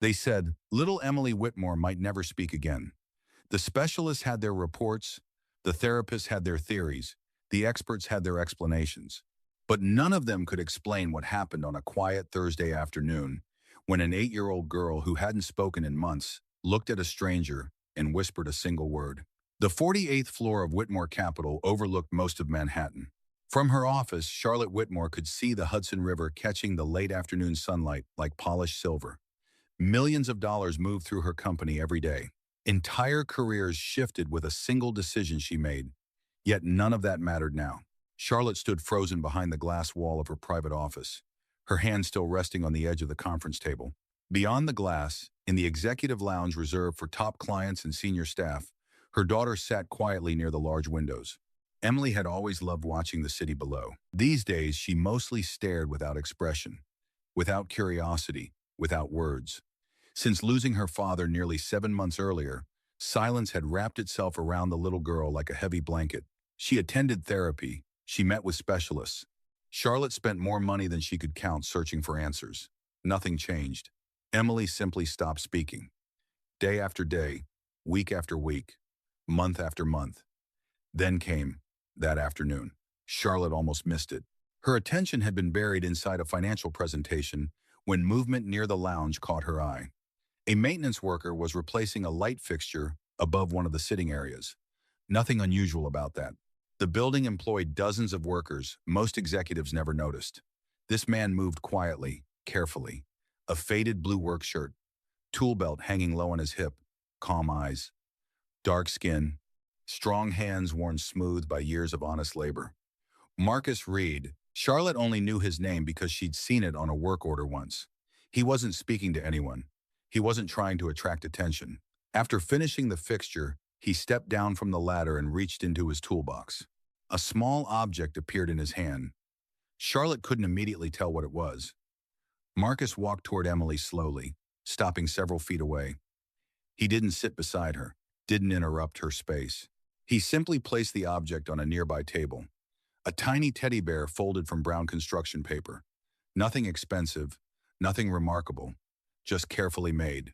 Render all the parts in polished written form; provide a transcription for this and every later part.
They said little Emily Whitmore might never speak again. The specialists had their reports, the therapists had their theories, the experts had their explanations. But none of them could explain what happened on a quiet Thursday afternoon when an 8-year-old girl who hadn't spoken in months looked at a stranger and whispered a single word. The 48th floor of Whitmore Capital overlooked most of Manhattan. From her office, Charlotte Whitmore could see the Hudson River catching the late afternoon sunlight like polished silver. Millions of dollars moved through her company every day. Entire careers shifted with a single decision she made. Yet none of that mattered now. Charlotte stood frozen behind the glass wall of her private office, her hand still resting on the edge of the conference table. Beyond the glass, in the executive lounge reserved for top clients and senior staff, her daughter sat quietly near the large windows. Emily had always loved watching the city below. These days, she mostly stared without expression, without curiosity, without words. Since losing her father nearly 7 months earlier, silence had wrapped itself around the little girl like a heavy blanket. She attended therapy. She met with specialists. Charlotte spent more money than she could count searching for answers. Nothing changed. Emily simply stopped speaking. Day after day, week after week, month after month. Then came that afternoon. Charlotte almost missed it. Her attention had been buried inside a financial presentation when movement near the lounge caught her eye. A maintenance worker was replacing a light fixture above one of the sitting areas. Nothing unusual about that. The building employed dozens of workers. Most executives never noticed. This man moved quietly, carefully. A faded blue work shirt, tool belt hanging low on his hip, calm eyes, dark skin, strong hands worn smooth by years of honest labor. Marcus Reed. Charlotte only knew his name because she'd seen it on a work order once. He wasn't speaking to anyone. He wasn't trying to attract attention. After finishing the fixture, he stepped down from the ladder and reached into his toolbox. A small object appeared in his hand. Charlotte couldn't immediately tell what it was. Marcus walked toward Emily slowly, stopping several feet away. He didn't sit beside her, didn't interrupt her space. He simply placed the object on a nearby table. A tiny teddy bear folded from brown construction paper. Nothing expensive, nothing remarkable, just carefully made.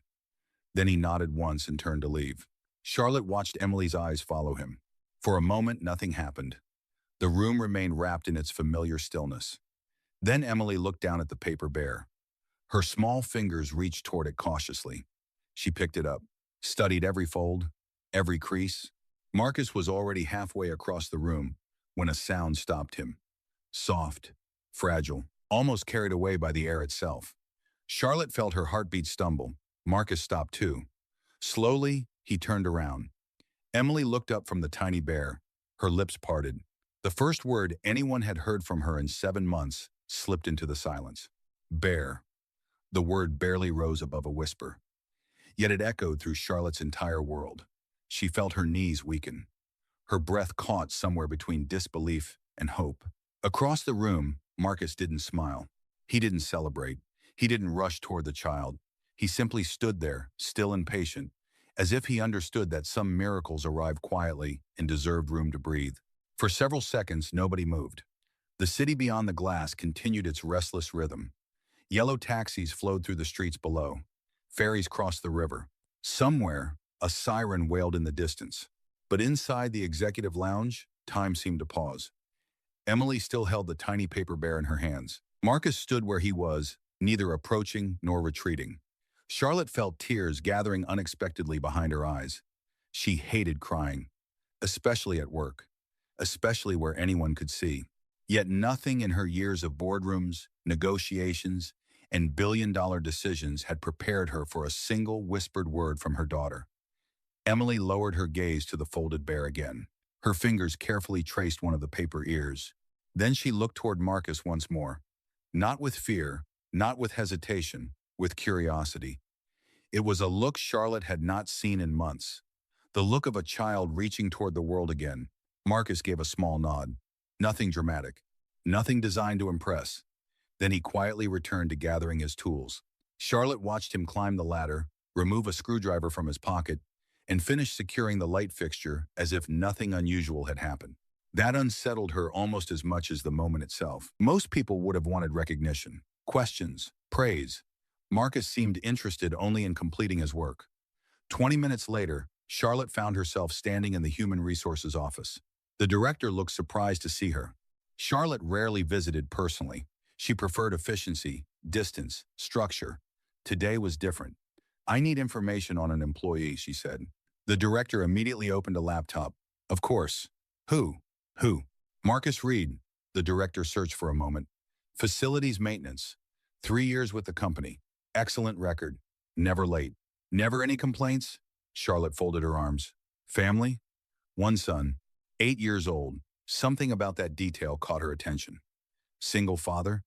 Then he nodded once and turned to leave. Charlotte watched Emily's eyes follow him. For a moment, nothing happened. The room remained wrapped in its familiar stillness. Then Emily looked down at the paper bear. Her small fingers reached toward it cautiously. She picked it up, studied every fold, every crease. Marcus was already halfway across the room when a sound stopped him. Soft, fragile, almost carried away by the air itself. Charlotte felt her heartbeat stumble. Marcus stopped too. Slowly, he turned around. Emily looked up from the tiny bear, her lips parted. The first word anyone had heard from her in 7 months slipped into the silence. Bear. The word barely rose above a whisper. Yet it echoed through Charlotte's entire world. She felt her knees weaken. Her breath caught somewhere between disbelief and hope. Across the room, Marcus didn't smile. He didn't celebrate. He didn't rush toward the child. He simply stood there, still and patient, as if he understood that some miracles arrived quietly and deserved room to breathe. For several seconds, nobody moved. The city beyond the glass continued its restless rhythm. Yellow taxis flowed through the streets below. Ferries crossed the river. Somewhere, a siren wailed in the distance. But inside the executive lounge, time seemed to pause. Emily still held the tiny paper bear in her hands. Marcus stood where he was, neither approaching nor retreating. Charlotte felt tears gathering unexpectedly behind her eyes. She hated crying, especially at work, especially where anyone could see. Yet nothing in her years of boardrooms, negotiations, and billion-dollar decisions had prepared her for a single whispered word from her daughter. Emily lowered her gaze to the folded bear again. Her fingers carefully traced one of the paper ears. Then she looked toward Marcus once more. Not with fear, not with hesitation, with curiosity. It was a look Charlotte had not seen in months. The look of a child reaching toward the world again. Marcus gave a small nod. Nothing dramatic. Nothing designed to impress. Then he quietly returned to gathering his tools. Charlotte watched him climb the ladder, remove a screwdriver from his pocket, and finish securing the light fixture as if nothing unusual had happened. That unsettled her almost as much as the moment itself. Most people would have wanted recognition, questions, praise. Marcus seemed interested only in completing his work. 20 minutes later, Charlotte found herself standing in the Human Resources office. The director looked surprised to see her. Charlotte rarely visited personally. She preferred efficiency, distance, structure. Today was different. "I need information on an employee," she said. The director immediately opened a laptop. "Of course. Who? Who?" "Marcus Reed." The director searched for a moment. "Facilities maintenance. 3 years with the company. Excellent record. Never late. Never any complaints?" Charlotte folded her arms. "Family?" "One son. 8 years old." Something about that detail caught her attention. "Single father?"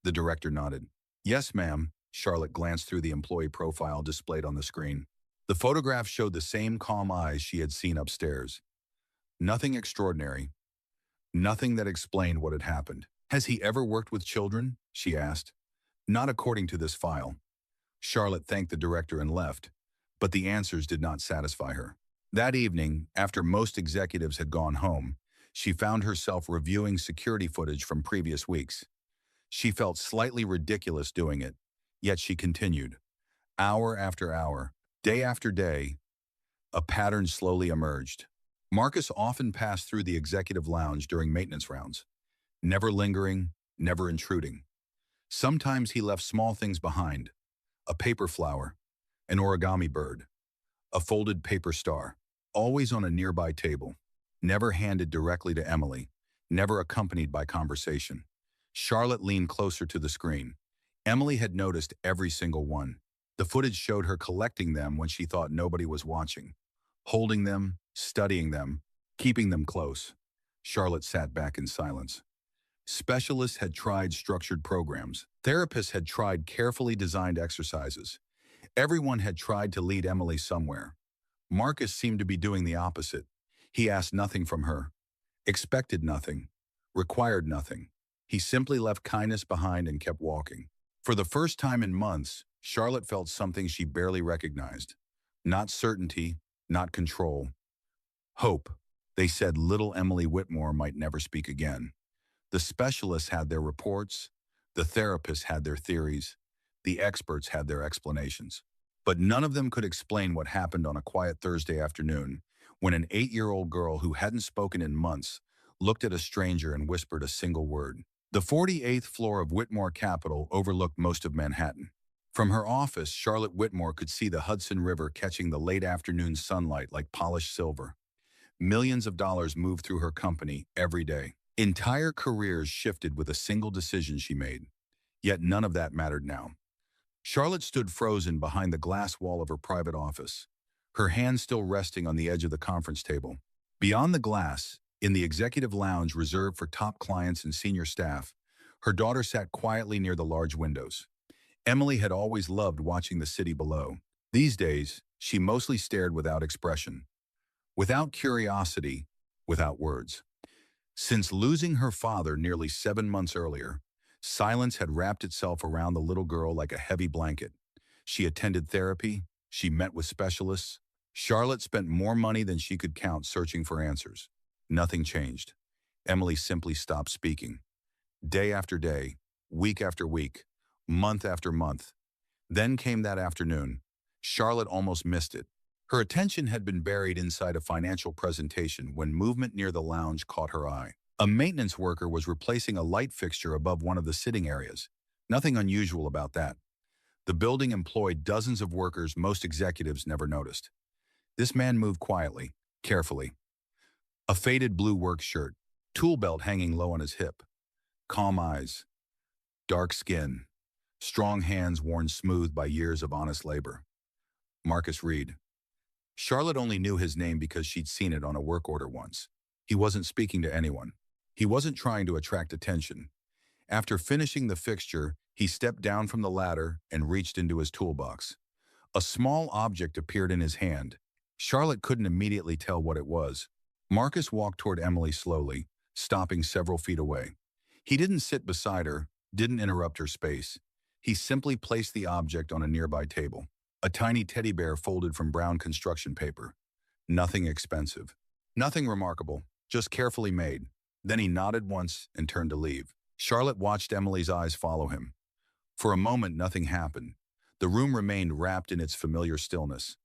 The director nodded. "Yes, ma'am." Charlotte glanced through the employee profile displayed on the screen. The photograph showed the same calm eyes she had seen upstairs. Nothing extraordinary. Nothing that explained what had happened. "Has he ever worked with children?" she asked. "Not according to this file." Charlotte thanked the director and left, but the answers did not satisfy her. That evening, after most executives had gone home, she found herself reviewing security footage from previous weeks. She felt slightly ridiculous doing it, yet she continued. Hour after hour, day after day, a pattern slowly emerged. Marcus often passed through the executive lounge during maintenance rounds, never lingering, never intruding. Sometimes he left small things behind: a paper flower, an origami bird, a folded paper star, always on a nearby table, never handed directly to Emily, never accompanied by conversation. Charlotte leaned closer to the screen. Emily had noticed every single one. The footage showed her collecting them when she thought nobody was watching, holding them, studying them, keeping them close. Charlotte sat back in silence. Specialists had tried structured programs. Therapists had tried carefully designed exercises. Everyone had tried to lead Emily somewhere. Marcus seemed to be doing the opposite. He asked nothing from her, expected nothing, required nothing. He simply left kindness behind and kept walking. For the first time in months, Charlotte felt something she barely recognized. Not certainty, not control. Hope. They said little Emily Whitmore might never speak again. The specialists had their reports, the therapists had their theories, the experts had their explanations. But none of them could explain what happened on a quiet Thursday afternoon when an 8-year-old girl who hadn't spoken in months looked at a stranger and whispered a single word. The 48th floor of Whitmore Capital overlooked most of Manhattan. From her office, Charlotte Whitmore could see the Hudson River catching the late afternoon sunlight like polished silver. Millions of dollars moved through her company every day. Entire careers shifted with a single decision she made. Yet none of that mattered now. Charlotte stood frozen behind the glass wall of her private office, her hands still resting on the edge of the conference table. Beyond the glass, in the executive lounge reserved for top clients and senior staff, her daughter sat quietly near the large windows. Emily had always loved watching the city below. These days, she mostly stared without expression, without curiosity, without words. Since losing her father nearly 7 months earlier, silence had wrapped itself around the little girl like a heavy blanket. She attended therapy, she met with specialists. Charlotte spent more money than she could count searching for answers. Nothing changed. Emily simply stopped speaking. Day after day, week after week, month after month. Then came that afternoon. Charlotte almost missed it. Her attention had been buried inside a financial presentation when movement near the lounge caught her eye. A maintenance worker was replacing a light fixture above one of the sitting areas. Nothing unusual about that. The building employed dozens of workers most executives never noticed. This man moved quietly, carefully. A faded blue work shirt, tool belt hanging low on his hip. Calm eyes, dark skin, strong hands worn smooth by years of honest labor. Marcus Reed. Charlotte only knew his name because she'd seen it on a work order once. He wasn't speaking to anyone. He wasn't trying to attract attention. After finishing the fixture, he stepped down from the ladder and reached into his toolbox. A small object appeared in his hand. Charlotte couldn't immediately tell what it was. Marcus walked toward Emily slowly, stopping several feet away. He didn't sit beside her, didn't interrupt her space. He simply placed the object on a nearby table. A tiny teddy bear folded from brown construction paper. Nothing expensive. Nothing remarkable, just carefully made. Then he nodded once and turned to leave. Charlotte watched Emily's eyes follow him. For a moment, nothing happened. The room remained wrapped in its familiar stillness.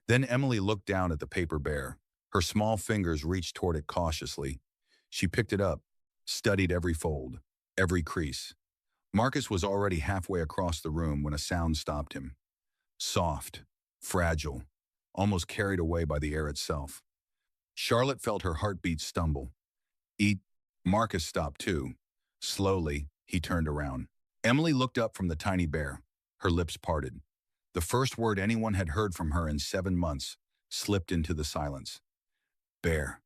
Then Emily looked down at the paper bear. Her small fingers reached toward it cautiously. She picked it up, studied every fold, every crease. Marcus was already halfway across the room when a sound stopped him. Soft, fragile, almost carried away by the air itself. Charlotte felt her heartbeat stumble. Eat. Marcus stopped too. Slowly, he turned around. Emily looked up from the tiny bear. Her lips parted. The first word anyone had heard from her in 7 months slipped into the silence. Bear.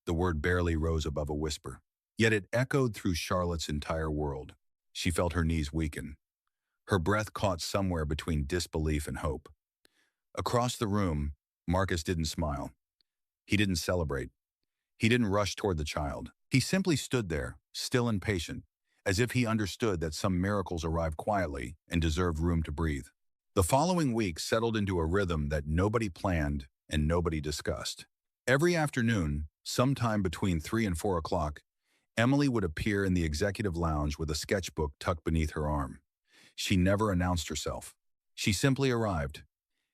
The word barely rose above a whisper. Yet it echoed through Charlotte's entire world. She felt her knees weaken. Her breath caught somewhere between disbelief and hope. Across the room, Marcus didn't smile. He didn't celebrate. He didn't rush toward the child. He simply stood there, still and patient, as if he understood that some miracles arrive quietly and deserved room to breathe. The following week settled into a rhythm that nobody planned and nobody discussed. Every afternoon, sometime between 3 and 4 o'clock, Emily would appear in the executive lounge with a sketchbook tucked beneath her arm. She never announced herself. She simply arrived.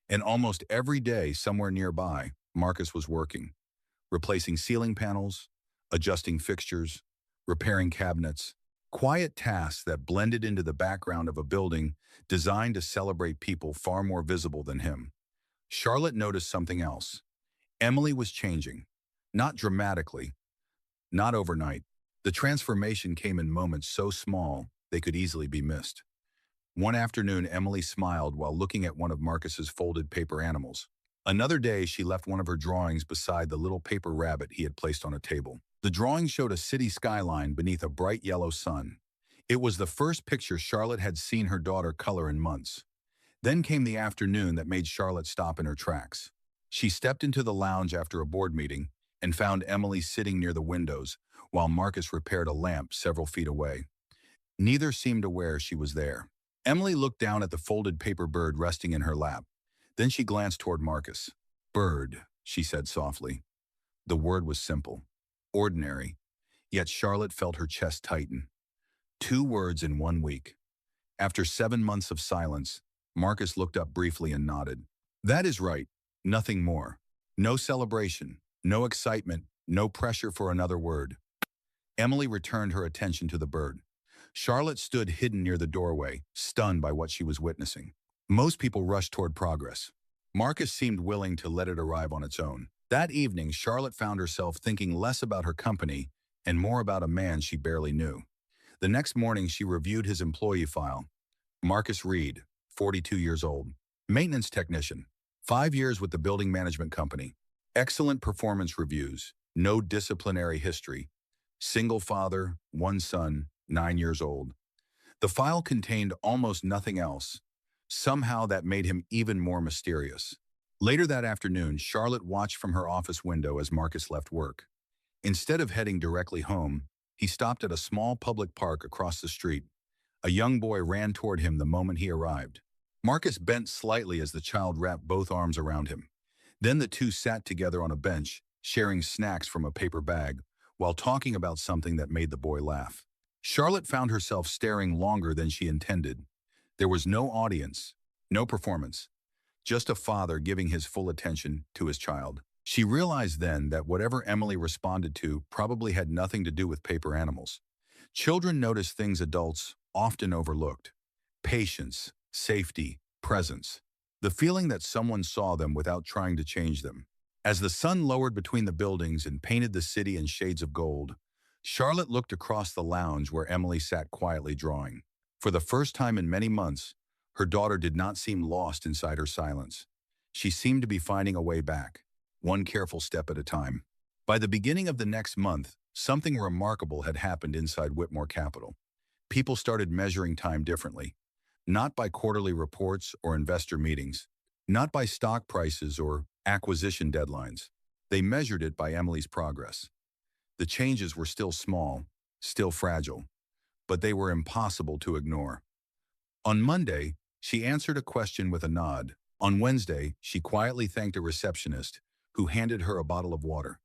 And almost every day somewhere nearby, Marcus was working, replacing ceiling panels, adjusting fixtures, repairing cabinets, quiet tasks that blended into the background of a building designed to celebrate people far more visible than him. Charlotte noticed something else. Emily was changing. Not dramatically, not overnight. The transformation came in moments so small they could easily be missed. One afternoon, Emily smiled while looking at one of Marcus's folded paper animals. Another day, she left one of her drawings beside the little paper rabbit he had placed on a table. The drawing showed a city skyline beneath a bright yellow sun. It was the first picture Charlotte had seen her daughter color in months. Then came the afternoon that made Charlotte stop in her tracks. She stepped into the lounge after a board meeting and found Emily sitting near the windows while Marcus repaired a lamp several feet away. Neither seemed aware she was there. Emily looked down at the folded paper bird resting in her lap. Then she glanced toward Marcus. Bird, she said softly. The word was simple, ordinary, yet Charlotte felt her chest tighten. 2 words in 1 week. After 7 months of silence, Marcus looked up briefly and nodded. That is right, nothing more. No celebration, no excitement, no pressure for another word. Emily returned her attention to the bird. Charlotte stood hidden near the doorway, stunned by what she was witnessing. Most people rushed toward progress. Marcus seemed willing to let it arrive on its own. That evening, Charlotte found herself thinking less about her company and more about a man she barely knew. The next morning, she reviewed his employee file. Marcus Reed, 42 years old. Maintenance technician. 5 years with the building management company. Excellent performance reviews. No disciplinary history. Single father, 1 son, 9 years old. The file contained almost nothing else. Somehow that made him even more mysterious. Later that afternoon, Charlotte watched from her office window as Marcus left work. Instead of heading directly home, he stopped at a small public park across the street. A young boy ran toward him the moment he arrived. Marcus bent slightly as the child wrapped both arms around him. Then the two sat together on a bench, sharing snacks from a paper bag, while talking about something that made the boy laugh. Charlotte found herself staring longer than she intended. There was no audience, no performance, just a father giving his full attention to his child. She realized then that whatever Emily responded to probably had nothing to do with paper animals. Children notice things adults often overlooked: patience, safety, presence. The feeling that someone saw them without trying to change them. As the sun lowered between the buildings and painted the city in shades of gold, Charlotte looked across the lounge where Emily sat quietly drawing. For the first time in many months, her daughter did not seem lost inside her silence. She seemed to be finding a way back, one careful step at a time. By the beginning of the next month, something remarkable had happened inside Whitmore Capital. People started measuring time differently, not by quarterly reports or investor meetings, not by stock prices or acquisition deadlines. They measured it by Emily's progress. The changes were still small, still fragile, but they were impossible to ignore. On Monday, she answered a question with a nod. On Wednesday, she quietly thanked a receptionist who handed her a bottle of water.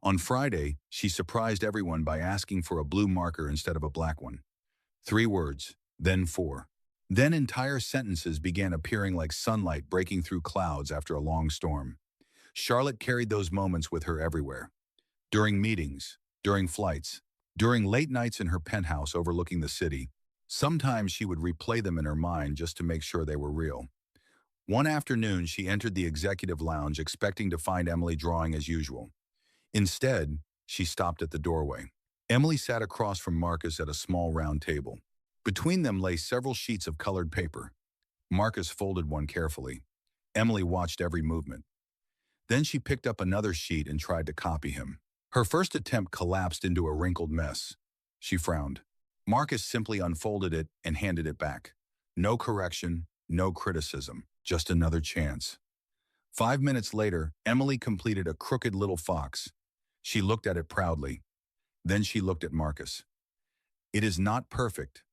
On Friday, she surprised everyone by asking for a blue marker instead of a black one. 3 words, then 4, Then entire sentences began appearing like sunlight breaking through clouds after a long storm. Charlotte carried those moments with her everywhere. During meetings, during flights, during late nights in her penthouse overlooking the city. Sometimes she would replay them in her mind just to make sure they were real. One afternoon, she entered the executive lounge expecting to find Emily drawing as usual. Instead, she stopped at the doorway. Emily sat across from Marcus at a small round table. Between them lay several sheets of colored paper. Marcus folded one carefully. Emily watched every movement. Then she picked up another sheet and tried to copy him. Her first attempt collapsed into a wrinkled mess. She frowned. Marcus simply unfolded it and handed it back. No correction, no criticism, just another chance. 5 minutes later, Emily completed a crooked little fox. She looked at it proudly. Then she looked at Marcus. "It is not perfect,"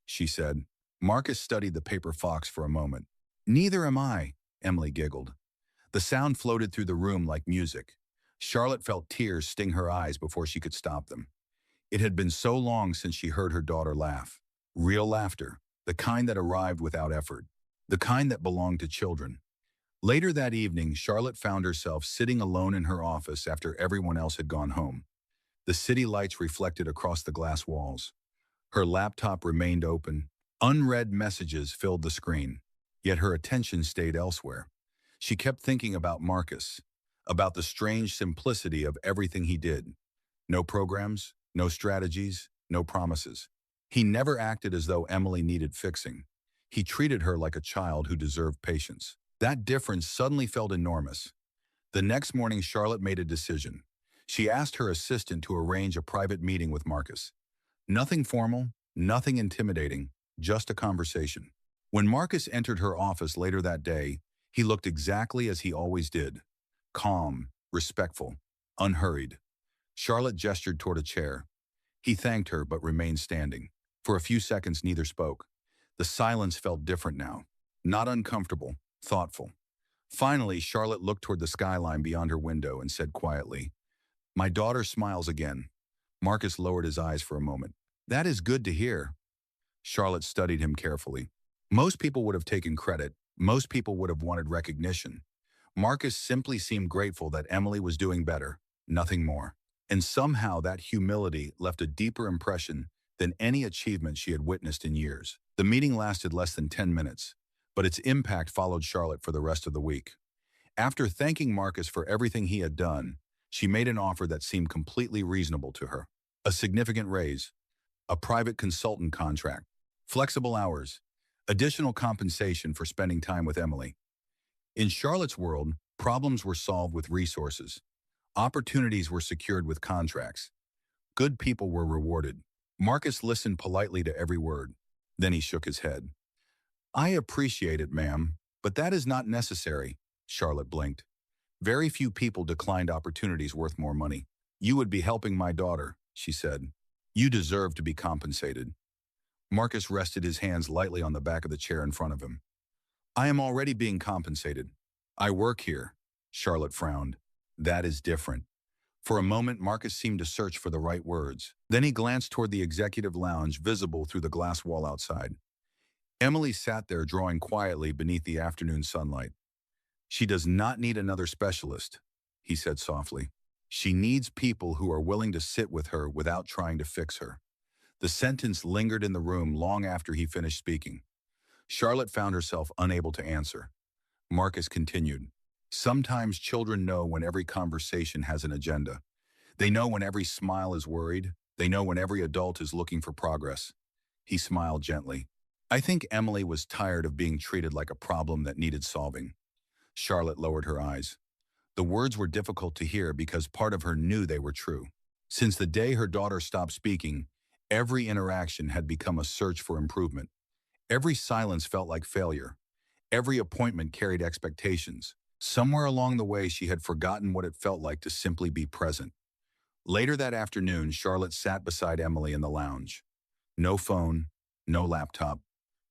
she said. Marcus studied the paper fox for a moment. "Neither am I," Emily giggled. The sound floated through the room like music. Charlotte felt tears sting her eyes before she could stop them. It had been so long since she heard her daughter laugh. Real laughter, the kind that arrived without effort, the kind that belonged to children. Later that evening, Charlotte found herself sitting alone in her office after everyone else had gone home. The city lights reflected across the glass walls. Her laptop remained open. Unread messages filled the screen, yet her attention stayed elsewhere. She kept thinking about Marcus, about the strange simplicity of everything he did. No programs, no strategies, no promises. He never acted as though Emily needed fixing. He treated her like a child who deserved patience. That difference suddenly felt enormous. The next morning, Charlotte made a decision. She asked her assistant to arrange a private meeting with Marcus. Nothing formal, nothing intimidating, just a conversation. When Marcus entered her office later that day, he looked exactly as he always did. Calm, respectful, unhurried. Charlotte gestured toward a chair. He thanked her but remained standing. For a few seconds, neither spoke. The silence felt different now. Not uncomfortable, thoughtful. Finally, Charlotte looked toward the skyline beyond her window and said quietly, "My daughter smiles again." Marcus lowered his eyes for a moment. "That is good to hear." Charlotte studied him carefully. Most people would have taken credit. Most people would have wanted recognition. Marcus simply seemed grateful that Emily was doing better, nothing more. And somehow that humility left a deeper impression than any achievement she had witnessed in years. The meeting lasted less than 10 minutes, but its impact followed Charlotte for the rest of the week. After thanking Marcus for everything he had done, she made an offer that seemed completely reasonable to her. A significant raise, a private consultant contract, flexible hours, additional compensation for spending time with Emily. In Charlotte's world, problems were solved with resources. Opportunities were secured with contracts. Good people were rewarded. Marcus listened politely to every word. Then he shook his head. "I appreciate it, ma'am, but that is not necessary." Charlotte blinked. "Very few people declined opportunities worth more money. You would be helping my daughter," she said. "You deserve to be compensated." Marcus rested his hands lightly on the back of the chair in front of him. "I am already being compensated. I work here." Charlotte frowned. "That is different." For a moment, Marcus seemed to search for the right words. Then he glanced toward the executive lounge visible through the glass wall outside. Emily sat there drawing quietly beneath the afternoon sunlight. "She does not need another specialist," he said softly. "She needs people who are willing to sit with her without trying to fix her." The sentence lingered in the room long after he finished speaking. Charlotte found herself unable to answer. Marcus continued. "Sometimes children know when every conversation has an agenda. They know when every smile is worried. They know when every adult is looking for progress." He smiled gently. "I think Emily was tired of being treated like a problem that needed solving." Charlotte lowered her eyes. The words were difficult to hear because part of her knew they were true. Since the day her daughter stopped speaking, every interaction had become a search for improvement. Every silence felt like failure. Every appointment carried expectations. Somewhere along the way, she had forgotten what it felt like to simply be present. Later that afternoon, Charlotte sat beside Emily in the lounge. No phone, no laptop,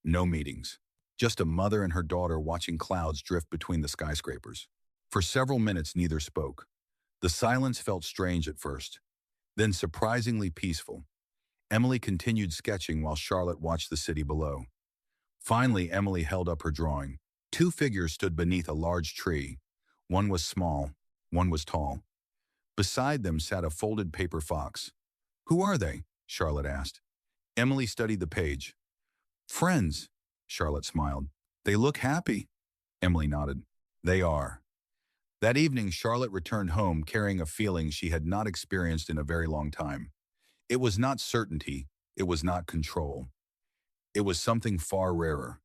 no meetings. Just a mother and her daughter watching clouds drift between the skyscrapers. For several minutes, neither spoke. The silence felt strange at first, then surprisingly peaceful. Emily continued sketching while Charlotte watched the city below. Finally, Emily held up her drawing. Two figures stood beneath a large tree. One was small, one was tall. Beside them sat a folded paper fox. "Who are they?" Charlotte asked. Emily studied the page. "Friends," Charlotte smiled. "They look happy." Emily nodded. "They are." That evening, Charlotte returned home carrying a feeling she had not experienced in a very long time. It was not certainty. It was not control. It was something far rarer.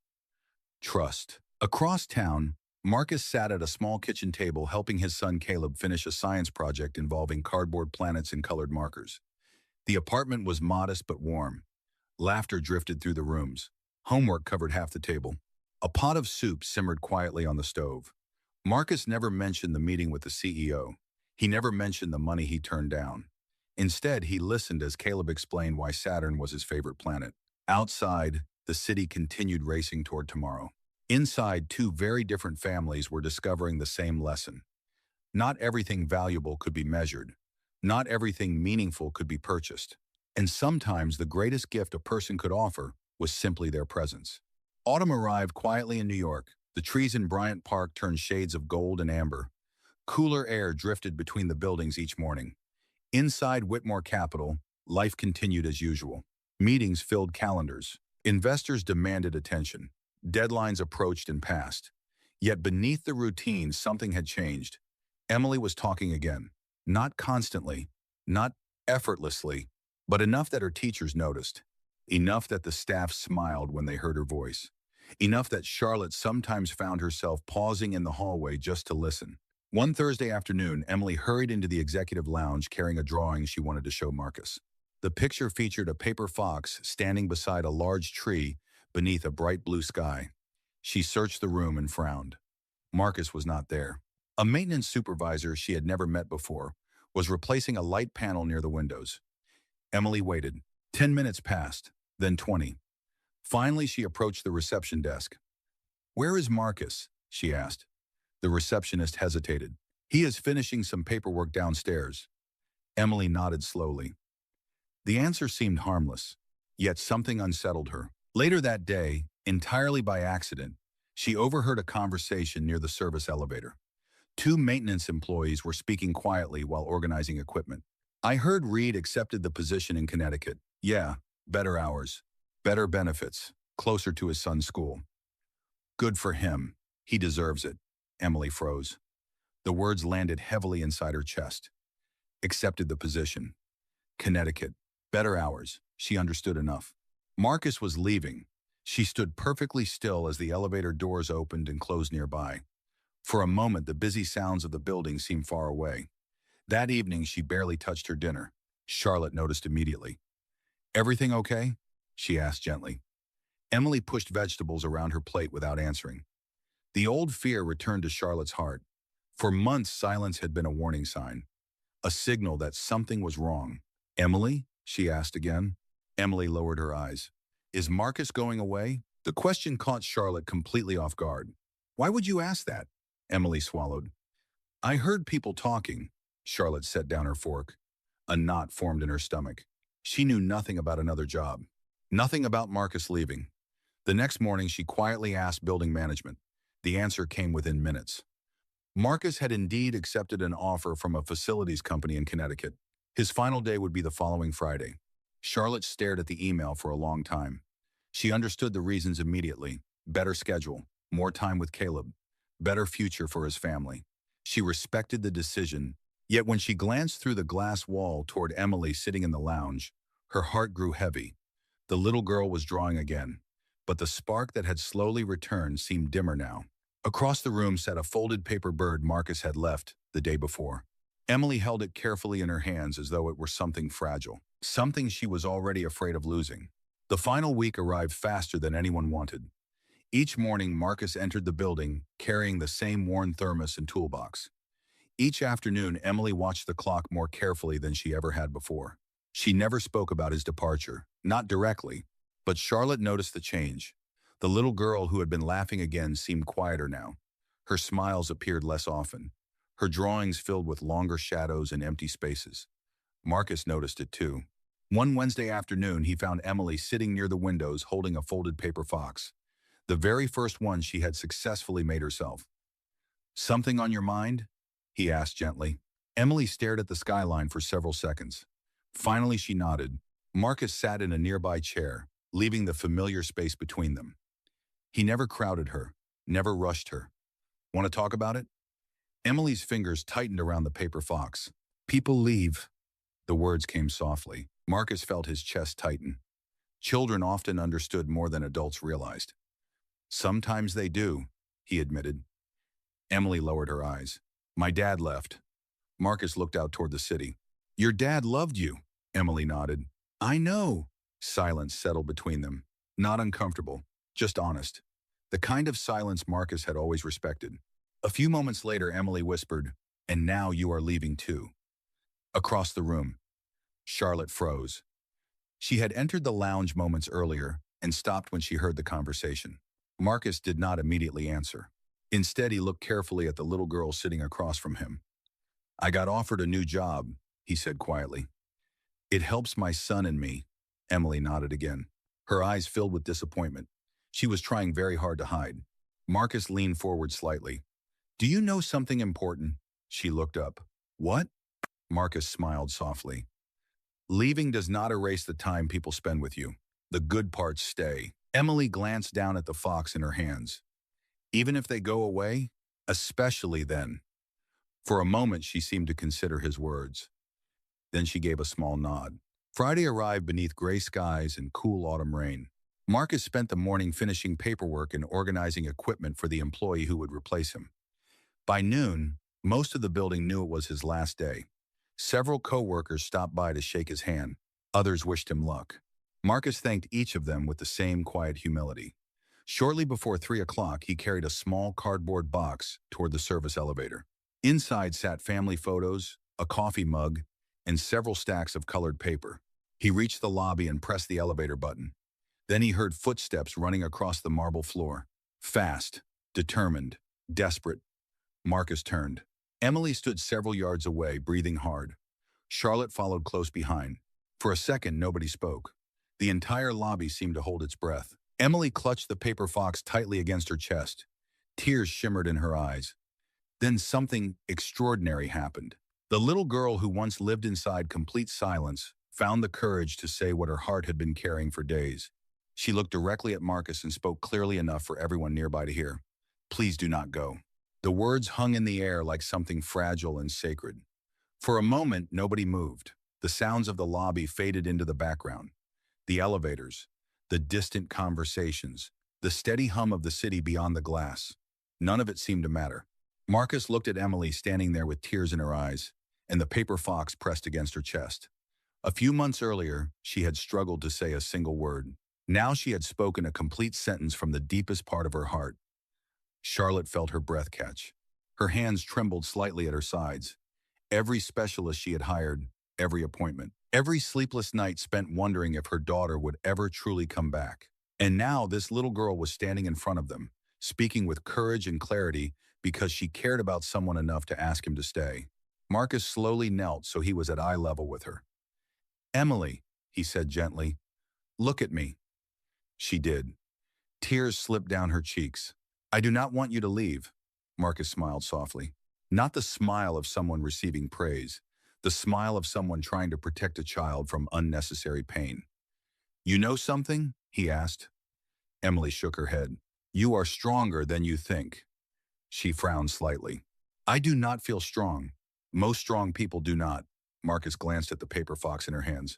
Trust. Across town, Marcus sat at a small kitchen table helping his son Caleb finish a science project involving cardboard planets and colored markers. The apartment was modest but warm. Laughter drifted through the rooms. Homework covered half the table. A pot of soup simmered quietly on the stove. Marcus never mentioned the meeting with the CEO. He never mentioned the money he turned down. Instead, he listened as Caleb explained why Saturn was his favorite planet. Outside, the city continued racing toward tomorrow. Inside, two very different families were discovering the same lesson. Not everything valuable could be measured. Not everything meaningful could be purchased. And sometimes the greatest gift a person could offer was simply their presence. Autumn arrived quietly in New York. The trees in Bryant Park turned shades of gold and amber. Cooler air drifted between the buildings each morning. Inside Whitmore Capital, life continued as usual. Meetings filled calendars. Investors demanded attention. Deadlines approached and passed. Yet beneath the routine, something had changed. Emily was talking again. Not constantly, not effortlessly, but enough that her teachers noticed. Enough that the staff smiled when they heard her voice. Enough that Charlotte sometimes found herself pausing in the hallway just to listen. One Thursday afternoon, Emily hurried into the executive lounge carrying a drawing she wanted to show Marcus. The picture featured a paper fox standing beside a large tree beneath a bright blue sky. She searched the room and frowned. Marcus was not there. A maintenance supervisor she had never met before was replacing a light panel near the windows. Emily waited. 10 minutes passed, then 20. Finally, she approached the reception desk. "Where is Marcus?" she asked. The receptionist hesitated. "He is finishing some paperwork downstairs." Emily nodded slowly. The answer seemed harmless, yet something unsettled her. Later that day, entirely by accident, she overheard a conversation near the service elevator. Two maintenance employees were speaking quietly while organizing equipment. "I heard Reed accepted the position in Connecticut. Yeah, better hours, better benefits, closer to his son's school." "Good for him. He deserves it." Emily froze. The words landed heavily inside her chest. Accepted the position. Connecticut. Better hours. She understood enough. Marcus was leaving. She stood perfectly still as the elevator doors opened and closed nearby. For a moment, the busy sounds of the building seemed far away. That evening, she barely touched her dinner. Charlotte noticed immediately. "Everything okay?" she asked gently. Emily pushed vegetables around her plate without answering. The old fear returned to Charlotte's heart. For months, silence had been a warning sign, a signal that something was wrong. "Emily?" she asked again. Emily lowered her eyes. "Is Marcus going away?" The question caught Charlotte completely off guard. "Why would you ask that?" Emily swallowed. "I heard people talking." Charlotte set down her fork. A knot formed in her stomach. She knew nothing about another job. Nothing about Marcus leaving. The next morning, she quietly asked building management. The answer came within minutes. Marcus had indeed accepted an offer from a facilities company in Connecticut. His final day would be the following Friday. Charlotte stared at the email for a long time. She understood the reasons immediately. Better schedule, more time with Caleb, better future for his family. She respected the decision, yet when she glanced through the glass wall toward Emily sitting in the lounge, her heart grew heavy. The little girl was drawing again, but the spark that had slowly returned seemed dimmer now. Across the room sat a folded paper bird Marcus had left the day before. Emily held it carefully in her hands as though it were something fragile, something she was already afraid of losing. The final week arrived faster than anyone wanted. Each morning, Marcus entered the building, carrying the same worn thermos and toolbox. Each afternoon, Emily watched the clock more carefully than she ever had before. She never spoke about his departure, not directly, but Charlotte noticed the change. The little girl who had been laughing again seemed quieter now. Her smiles appeared less often. Her drawings filled with longer shadows and empty spaces. Marcus noticed it too. One Wednesday afternoon, he found Emily sitting near the windows holding a folded paper fox. The very first one she had successfully made herself. "Something on your mind?" he asked gently. Emily stared at the skyline for several seconds. Finally, she nodded. Marcus sat in a nearby chair, leaving the familiar space between them. He never crowded her, never rushed her. "Want to talk about it?" Emily's fingers tightened around the paper fox. "People leave." The words came softly. Marcus felt his chest tighten. Children often understood more than adults realized. "Sometimes they do," he admitted. Emily lowered her eyes. "My dad left." Marcus looked out toward the city. "Your dad loved you," Emily nodded. "I know." Silence settled between them. Not uncomfortable, just honest. The kind of silence Marcus had always respected. A few moments later, Emily whispered, "And now you are leaving too." Across the room, Charlotte froze. She had entered the lounge moments earlier and stopped when she heard the conversation. Marcus did not immediately answer. Instead, he looked carefully at the little girl sitting across from him. "I got offered a new job," he said quietly. "It helps my son and me." Emily nodded again. Her eyes filled with disappointment. She was trying very hard to hide. Marcus leaned forward slightly. "Do you know something important?" She looked up. "What?" Marcus smiled softly. "Leaving does not erase the time people spend with you. The good parts stay." Emily glanced down at the fox in her hands. "Even if they go away? Especially then." For a moment, she seemed to consider his words. Then she gave a small nod. Friday arrived beneath gray skies and cool autumn rain. Marcus spent the morning finishing paperwork and organizing equipment for the employee who would replace him. By noon, most of the building knew it was his last day. Several co-workers stopped by to shake his hand. Others wished him luck. Marcus thanked each of them with the same quiet humility. Shortly before 3 o'clock, he carried a small cardboard box toward the service elevator. Inside sat family photos, a coffee mug, and several stacks of colored paper. He reached the lobby and pressed the elevator button. Then he heard footsteps running across the marble floor. Fast, determined, desperate. Marcus turned. Emily stood several yards away, breathing hard. Charlotte followed close behind. For a second, nobody spoke. The entire lobby seemed to hold its breath. Emily clutched the paper fox tightly against her chest. Tears shimmered in her eyes. Then something extraordinary happened. The little girl who once lived inside complete silence found the courage to say what her heart had been carrying for days. She looked directly at Marcus and spoke clearly enough for everyone nearby to hear. "Please do not go." The words hung in the air like something fragile and sacred. For a moment, nobody moved. The sounds of the lobby faded into the background. The elevators, the distant conversations, the steady hum of the city beyond the glass. None of it seemed to matter. Marcus looked at Emily standing there with tears in her eyes, and the paper fox pressed against her chest. A few months earlier, she had struggled to say a single word. Now she had spoken a complete sentence from the deepest part of her heart. Charlotte felt her breath catch. Her hands trembled slightly at her sides. Every specialist she had hired, every appointment, every sleepless night spent wondering if her daughter would ever truly come back. And now this little girl was standing in front of them, speaking with courage and clarity because she cared about someone enough to ask him to stay. Marcus slowly knelt so he was at eye level with her. "Emily," he said gently, "look at me." She did. Tears slipped down her cheeks. "I do not want you to leave." Marcus smiled softly. Not the smile of someone receiving praise, the smile of someone trying to protect a child from unnecessary pain. "You know something?" he asked. Emily shook her head. "You are stronger than you think." She frowned slightly. "I do not feel strong. Most strong people do not." Marcus glanced at the paper fox in her hands.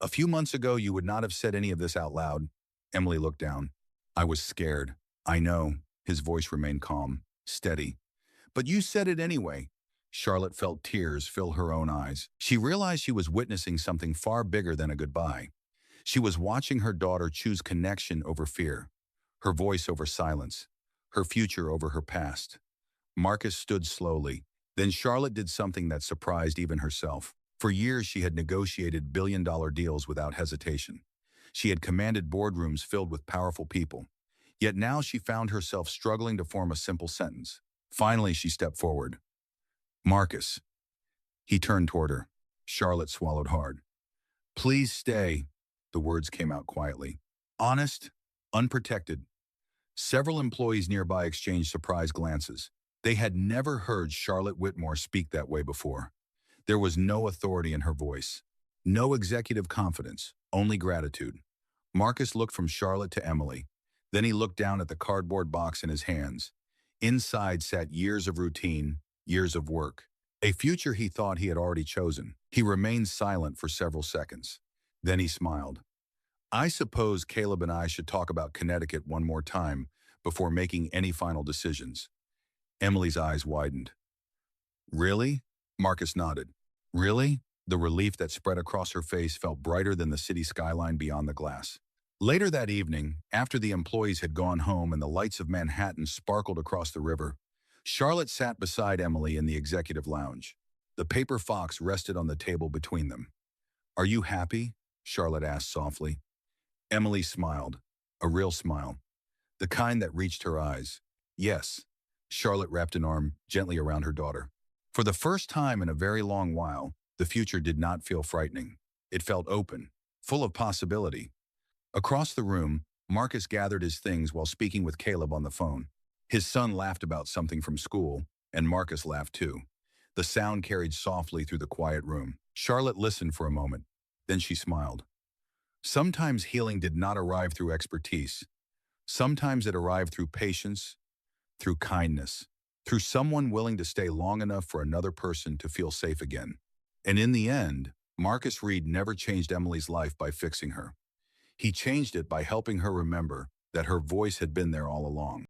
"A few months ago, you would not have said any of this out loud." Emily looked down. "I was scared." "I know." His voice remained calm, steady. "But you said it anyway." Charlotte felt tears fill her own eyes. She realized she was witnessing something far bigger than a goodbye. She was watching her daughter choose connection over fear, her voice over silence, her future over her past. Marcus stood slowly. Then Charlotte did something that surprised even herself. For years, she had negotiated billion-dollar deals without hesitation. She had commanded boardrooms filled with powerful people. Yet now she found herself struggling to form a simple sentence. Finally, she stepped forward. "Marcus." He turned toward her. Charlotte swallowed hard. "Please stay." The words came out quietly. Honest, unprotected. Several employees nearby exchanged surprised glances. They had never heard Charlotte Whitmore speak that way before. There was no authority in her voice. No executive confidence, only gratitude. Marcus looked from Charlotte to Emily. Then he looked down at the cardboard box in his hands. Inside sat years of routine, years of work. A future he thought he had already chosen. He remained silent for several seconds. Then he smiled. I suppose Caleb and I should talk about Connecticut one more time before making any final decisions. Emily's eyes widened. Really? Marcus nodded. Really? The relief that spread across her face felt brighter than the city skyline beyond the glass. Later that evening, after the employees had gone home and the lights of Manhattan sparkled across the river, Charlotte sat beside Emily in the executive lounge. The paper fox rested on the table between them. Are you happy? Charlotte asked softly. Emily smiled, a real smile, the kind that reached her eyes. Yes. Charlotte wrapped an arm gently around her daughter. For the first time in a very long while, the future did not feel frightening. It felt open, full of possibility. Across the room, Marcus gathered his things while speaking with Caleb on the phone. His son laughed about something from school, and Marcus laughed too. The sound carried softly through the quiet room. Charlotte listened for a moment. Then she smiled. Sometimes healing did not arrive through expertise. Sometimes it arrived through patience, through kindness, through someone willing to stay long enough for another person to feel safe again. And in the end, Marcus Reed never changed Emily's life by fixing her. He changed it by helping her remember that her voice had been there all along.